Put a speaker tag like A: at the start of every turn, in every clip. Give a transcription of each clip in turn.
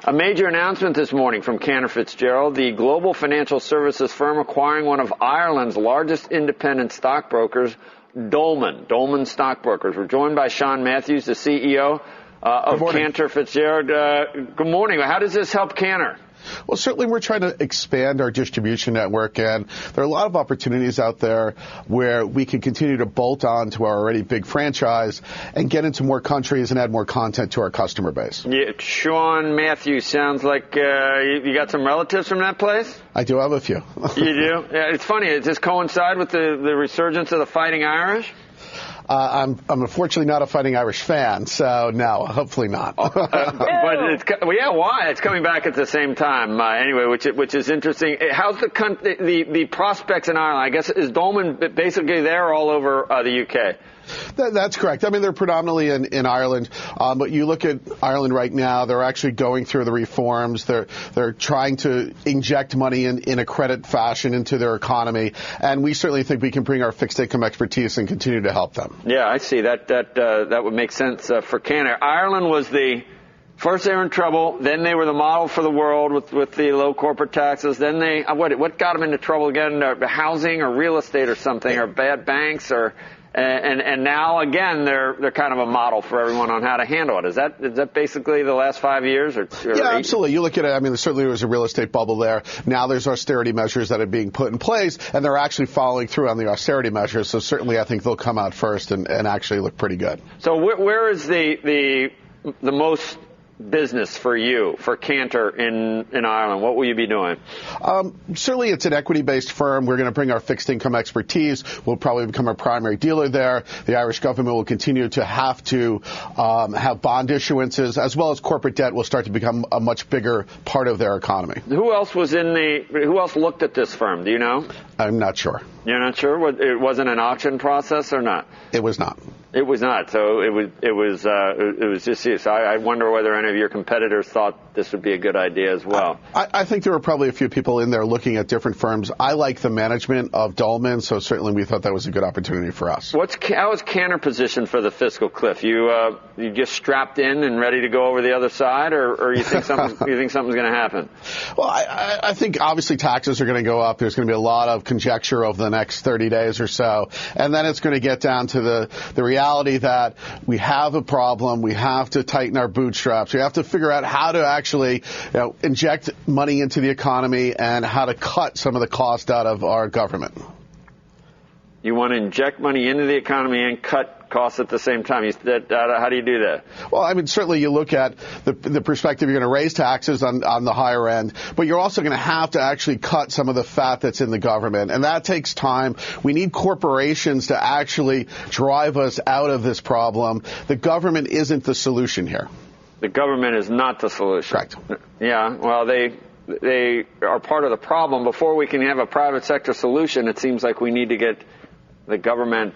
A: A major announcement this morning from Cantor Fitzgerald, the global financial services firm acquiring one of Ireland's largest independent stockbrokers, Dolmen Stockbrokers. We're joined by Sean Matthews, the CEO of Cantor Fitzgerald. Good morning. How does this help Cantor?
B: Well, certainly we're trying to expand our distribution network, and there are a lot of opportunities out there where we can continue to bolt on to our already big franchise and get into more countries and add more content to our customer base.
A: Yeah, Sean Matthews, sounds like you got some relatives from that place?
B: I do have a few.
A: You do? Yeah, it's funny. Does this coincide with the resurgence of the Fighting Irish?
B: I'm unfortunately not a Fighting Irish fan, so no, hopefully not.
A: But why? It's coming back at the same time. Anyway, which is interesting. How's the prospects in Ireland? I guess, is Dolmen basically there all over the UK?
B: That's correct. I mean, they're predominantly in Ireland, but you look at Ireland right now, they're actually going through the reforms. They're trying to inject money in a credit fashion into their economy, and we certainly think we can bring our fixed income expertise and continue to help them.
A: Yeah, I see. That would make sense for Cantor. Ireland was first they were in trouble, then they were the model for the world with the low corporate taxes. Then what got them into trouble again? Housing or real estate or something, or bad banks or. And now again they're kind of a model for everyone on how to handle it. Is that basically the last 5 years or
B: yeah, absolutely. You look at it. I mean, there certainly was a real estate bubble there. Now there's austerity measures that are being put in place, and they're actually following through on the austerity measures. So certainly, I think they'll come out first and actually look pretty good.
A: So where is the most business for you, for Cantor in Ireland? What will you be doing?
B: Certainly it's an equity-based firm. We're going to bring our fixed income expertise. We'll probably become a primary dealer there. The Irish government will continue to have to have bond issuances, as well as corporate debt will start to become a much bigger part of their economy.
A: Who else looked at this firm? Do you know?
B: I'm not sure.
A: You're not sure? It wasn't an auction process or not?
B: It was not.
A: It was not. So it was just you. So I wonder whether any of your competitors thought this would be a good idea as well.
B: I think there were probably a few people in there looking at different firms. I like the management of Dolmen, so certainly we thought that was a good opportunity for us.
A: How is Cantor positioned for the fiscal cliff? You just strapped in and ready to go over the other side, or you think something's going to happen?
B: Well, I think obviously taxes are going to go up. There's going to be a lot of conjecture over the next 30 days or so, and then it's going to get down to the reality that we have a problem. We have to tighten our bootstraps. We have to figure out how to actually inject money into the economy and how to cut some of the cost out of our government.
A: You want to inject money into the economy and cut costs at the same time. How do you do that?
B: Well, I mean, certainly you look at the perspective, you're going to raise taxes on the higher end, but you're also going to have to actually cut some of the fat that's in the government, and that takes time. We need corporations to actually drive us out of this problem. The government isn't the solution here.
A: The government is not the solution.
B: Correct.
A: Yeah, well, they are part of the problem. Before we can have a private sector solution, it seems like we need to get the government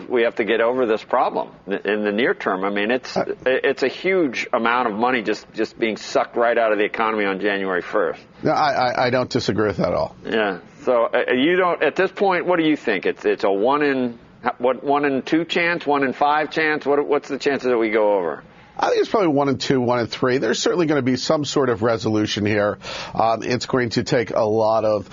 A: we have to get over this problem in the near term. I mean, it's a huge amount of money just being sucked right out of the economy on January 1st.
B: No, I don't disagree with that at all.
A: Yeah. So you don't, at this point, what do you think? It's a 1 in 2 chance, 1 in 5 chance? What's the chances that we go over?
B: I think it's probably 1 in 2, 1 in 3. There's certainly going to be some sort of resolution here. It's going to take a lot of,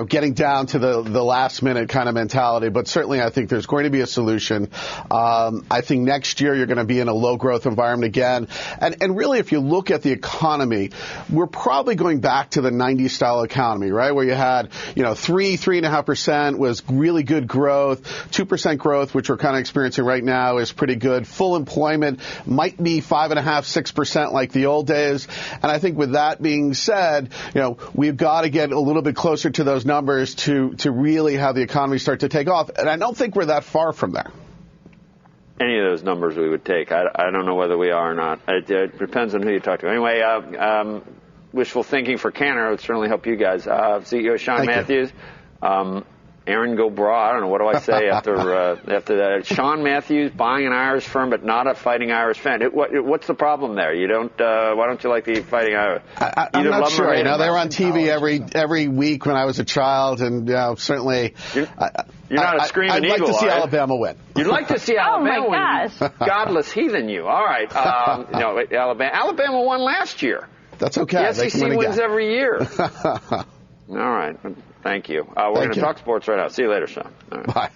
B: getting down to the last minute kind of mentality. But certainly I think there's going to be a solution. I think next year you're going to be in a low growth environment again. And really, if you look at the economy, we're probably going back to the 90s style economy, right? Where you had, 3.5% was really good growth. 2% growth, which we're kind of experiencing right now, is pretty good. Full employment might be 5.5%, 6% like the old days. And I think with that being said, we've got to get a little bit closer to those numbers to really have the economy start to take off. And I don't think we're that far from there.
A: Any of those numbers we would take. I don't know whether we are or not. It depends on who you talk to. Anyway, wishful thinking for Cantor would certainly help you guys. CEO Sean Matthews. Aaron Gobra, I don't know, what do I say after that? Sean Matthews buying an Irish firm, but not a Fighting Irish fan. What's the problem there? You don't? Why don't you like the Fighting Irish?
B: I'm not sure. They were on TV every week when I was a child, and certainly.
A: You're not a screaming eagle.
B: I'd like to see Alabama win.
A: You'd like to see Alabama win?
C: Oh my gosh!
A: Godless heathen, you. All right. Alabama won last year.
B: That's okay.
A: The SEC wins every year. All right. Thank you. We're going to talk sports right now. See you later, Sean. All right.
B: Bye.